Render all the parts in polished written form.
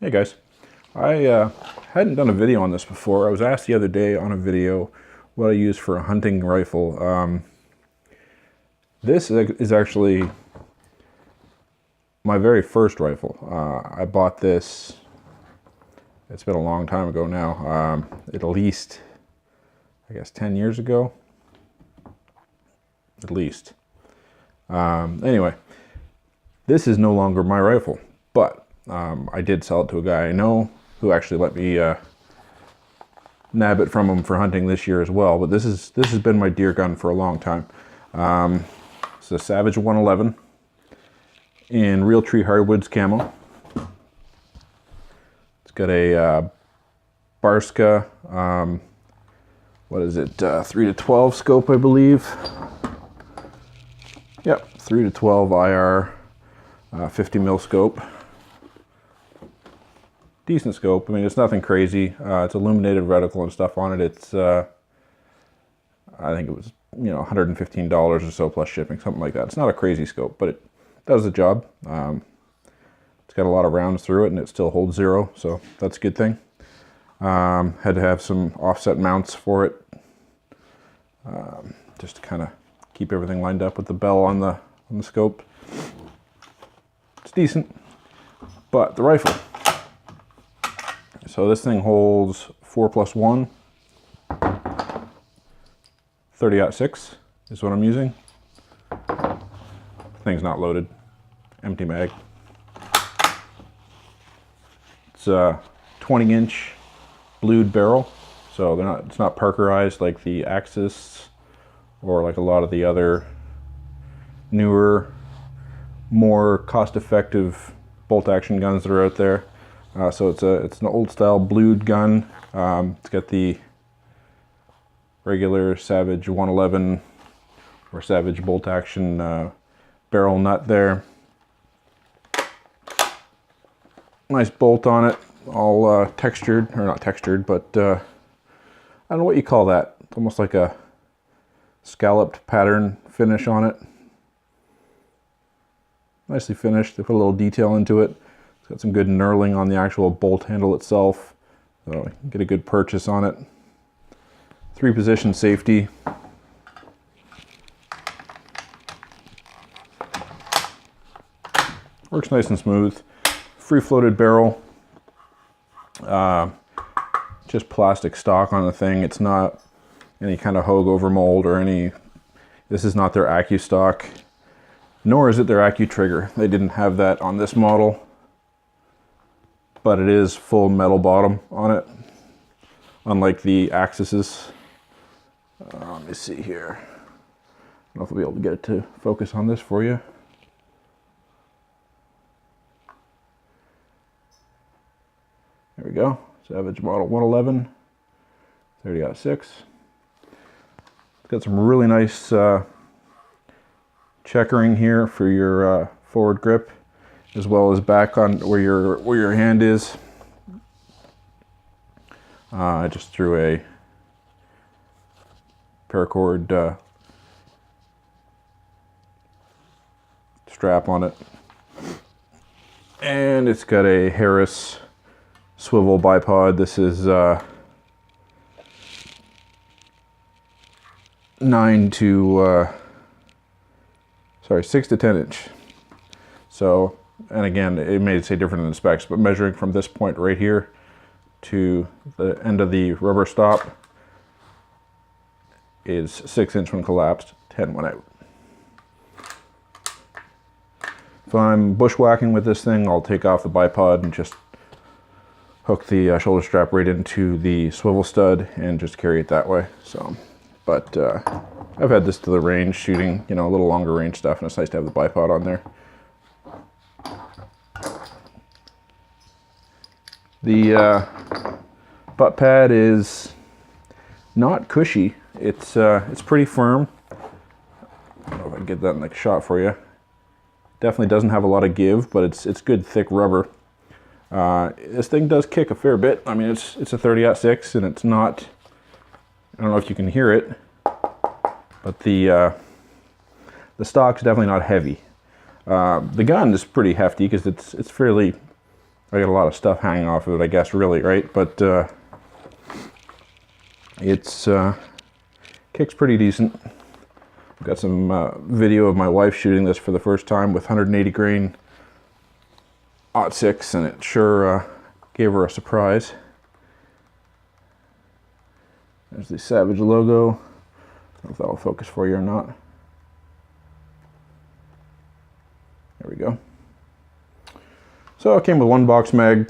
Hey guys, I hadn't done a video on this before. I was asked the other day on a video what I use for a hunting rifle. This is actually my very first rifle. I bought this, it's been a long time ago now, at least, I guess 10 years ago, at least. Anyway, this is no longer my rifle, but I did sell it to a guy I know who actually let me nab it from him for hunting this year as well. But this has been my deer gun for a long time. It's a Savage 111 in Realtree Hardwoods camo. It's got a Barska, what is it, 3-12 scope, I believe. Yep, 3-12 IR, 50 mil scope. Decent scope. I mean, it's nothing crazy. It's illuminated reticle and stuff on it. It's, I think it was, $115 or so plus shipping, something like that. It's not a crazy scope, but it does the job. It's got a lot of rounds through it, and it still holds 0, so that's a good thing. Had to have some offset mounts for it, just to kind of keep everything lined up with the bell on the scope. It's decent, but the rifle. So this thing holds 4+1, 30-06 is what I'm using. Thing's not loaded, empty mag. It's a 20-inch blued barrel, so it's not Parkerized like the Axis or like a lot of the other newer, more cost-effective bolt-action guns that are out there. So it's an old style blued gun. It's got the regular Savage 111 or Savage bolt action barrel nut there. Nice bolt on it, all textured, or not textured, but I don't know what you call that. It's almost like a scalloped pattern finish on it. Nicely finished. They put a little detail into it. It's got some good knurling on the actual bolt handle itself, so you can get a good purchase on it. 3-position safety. Works nice and smooth. Free floated barrel. Just plastic stock on the thing. It's not any kind of Hogue over mold or any. This is not their Accu stock, nor is it their Accu trigger. They didn't have that on this model. But it is full metal bottom on it, unlike the Axis's. Let me see here. I don't know if I'll be able to get it to focus on this for you. There we go. Savage model 111, 30-06. It's got some really nice checkering here for your forward grip, as well as back on where your hand is. I just threw a paracord strap on it, and it's got a Harris swivel bipod. This is 6 to 10 inch. So. And again, it may say different in the specs, but measuring from this point right here to the end of the rubber stop is 6 inch when collapsed, 10 when out. If I'm bushwhacking with this thing, I'll take off the bipod and just hook the shoulder strap right into the swivel stud and just carry it that way. So, but I've had this to the range shooting, a little longer range stuff, and it's nice to have the bipod on there. The butt pad is not cushy. It's pretty firm. I don't know if I can get that in the shot for you. Definitely doesn't have a lot of give, but it's good thick rubber. This thing does kick a fair bit. I mean, it's a 30-06, and it's not. I don't know if you can hear it, but the stock's definitely not heavy. The gun is pretty hefty because it's fairly I got a lot of stuff hanging off of it, I guess, really, right? But it's kicks pretty decent. I've got some video of my wife shooting this for the first time with 180 grain .6, and it sure gave her a surprise. There's the Savage logo. I don't know if that'll focus for you or not. There we go. So it came with one box mag.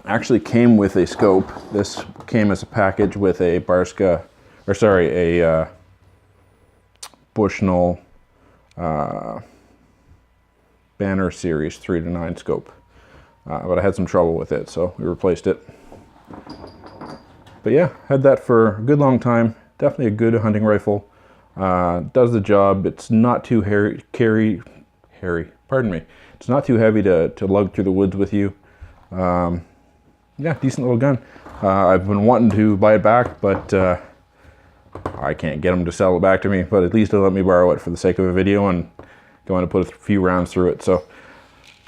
Actually came with a scope. This came as a package with a Barska, or sorry, a Bushnell Banner Series 3-9 scope. But I had some trouble with it, so we replaced it. But yeah, had that for a good long time. Definitely a good hunting rifle. Does the job. It's not too hairy. Pardon me. It's not too heavy to lug through the woods with you. Yeah, decent little gun. I've been wanting to buy it back, but I can't get them to sell it back to me. But at least they'll let me borrow it for the sake of a video, and going to put a few rounds through it. So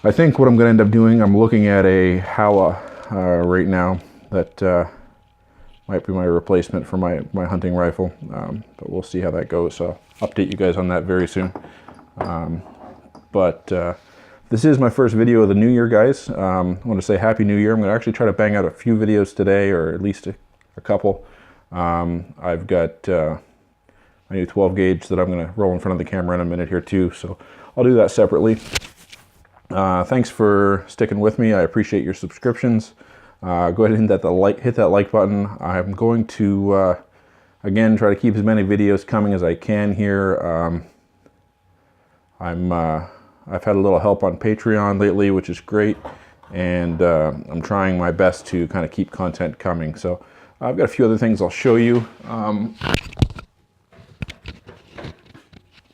I think what I'm going to end up doing, I'm looking at a Howa right now that might be my replacement for my hunting rifle, but we'll see how that goes. So I'll update you guys on that very soon. But this is my first video of the new year, guys. I want to say Happy New Year. I'm going to actually try to bang out a few videos today, or at least a couple. I've got my new 12 gauge that I'm going to roll in front of the camera in a minute here too, so I'll do that separately. Thanks for sticking with me. I appreciate your subscriptions. Go ahead and hit that like button. I'm going to again try to keep as many videos coming as I can here. I've had a little help on Patreon lately, which is great, and I'm trying my best to kind of keep content coming. So I've got a few other things I'll show you.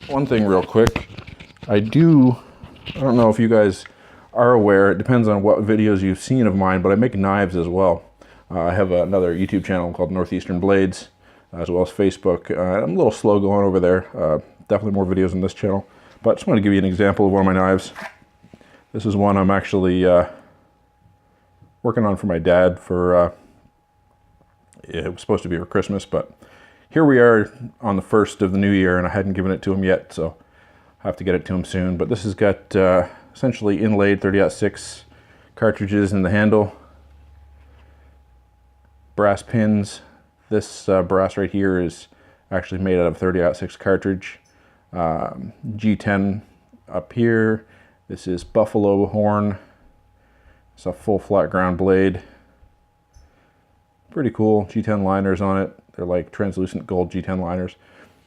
One thing real quick, I don't know if you guys are aware, it depends on what videos you've seen of mine, but I make knives as well. I have another YouTube channel called Northeastern Blades, as well as Facebook. I'm a little slow going over there. Definitely more videos on this channel. But I just want to give you an example of one of my knives. This is one I'm actually working on for my dad for, it was supposed to be for Christmas, but here we are on the 1st of the new year, and I hadn't given it to him yet, so I have to get it to him soon. But this has got essentially inlaid 30-06 cartridges in the handle, brass pins. This brass right here is actually made out of 30-06 cartridge. G10 up here. This is buffalo horn. It's a full flat ground blade. Pretty cool. G10 liners on it. They're like translucent gold G10 liners.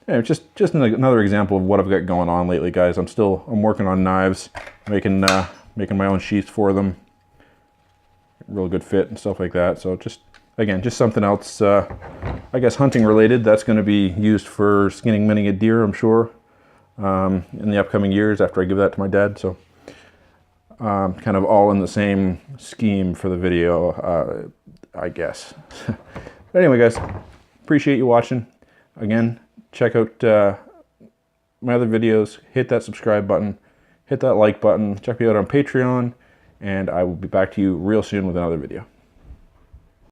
Anyway, just another example of what I've got going on lately, guys. I'm working on knives, making my own sheaths for them. Real good fit and stuff like that. So just something else, I guess hunting related. That's going to be used for skinning many a deer, I'm sure, in the upcoming years after I give that to my dad. So kind of all in the same scheme for the video, I guess. But anyway, guys, appreciate you watching. Again, check out my other videos. Hit that subscribe button. Hit that like button. Check me out on Patreon. And I will be back to you real soon with another video.